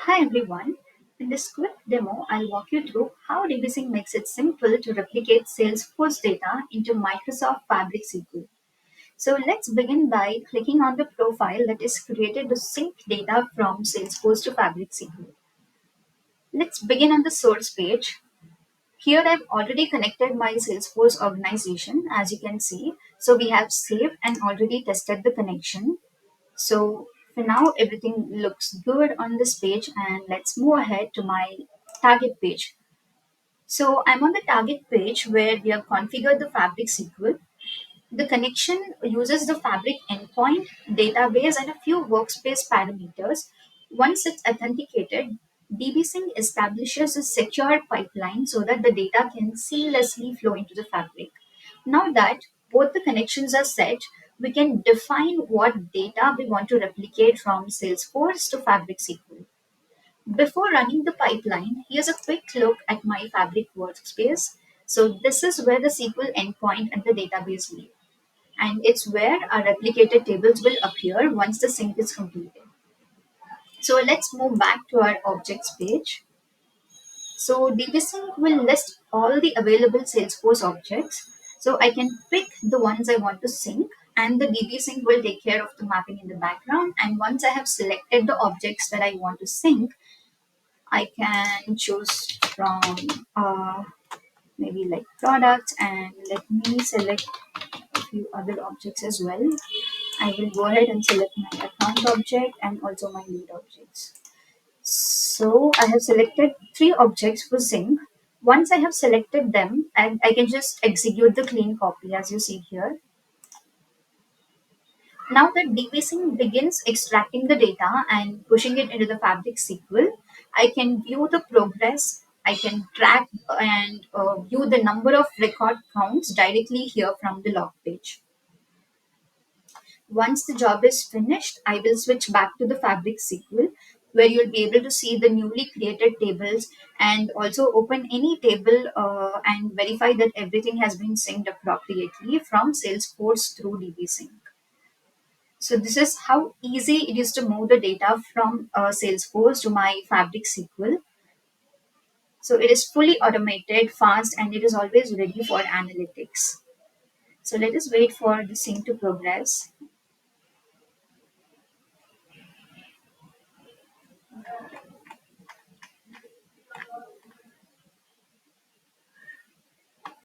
Hi everyone. In this quick demo, I'll walk you through how DBSync makes it simple to replicate Salesforce data into Microsoft Fabric SQL. So let's begin by clicking on the profile that is created to sync data from Salesforce to Fabric SQL. Let's begin on the source page. Here I've already connected my Salesforce organization as you can see. So we have saved and already tested the connection. So for now, everything looks good on this page, and let's move ahead to my target page. So I'm on the target page where we have configured the Fabric SQL. The connection uses the Fabric endpoint, database, and a few workspace parameters. Once it's authenticated, DBSync establishes a secure pipeline so that the data can seamlessly flow into the Fabric. Now that both the connections are set, we can define what data we want to replicate from Salesforce to Fabric SQL. Before running the pipeline, here's a quick look at my Fabric workspace. So this is where the SQL endpoint and the database live, and it's where our replicated tables will appear once the sync is completed. So let's move back to our objects page. So DBSync will list all the available Salesforce objects. So I can pick the ones I want to sync, and the DBSync will take care of the mapping in the background. And once I have selected the objects that I want to sync, I can choose from maybe like products, and let me select a few other objects as well. I will go ahead and select my account object and also my lead objects. So I have selected three objects for sync. Once I have selected them, and I can just execute the clean copy as you see here. Now that DBSync begins extracting the data and pushing it into the Fabric SQL, I can view the progress. I can track and view the number of record counts directly here from the log page. Once the job is finished, I will switch back to the Fabric SQL where you'll be able to see the newly created tables and also open any table and verify that everything has been synced appropriately from Salesforce through DBSync. So this is how easy it is to move the data from Salesforce to my Fabric SQL. So it is fully automated, fast, and it is always ready for analytics. So let us wait for the sync to progress.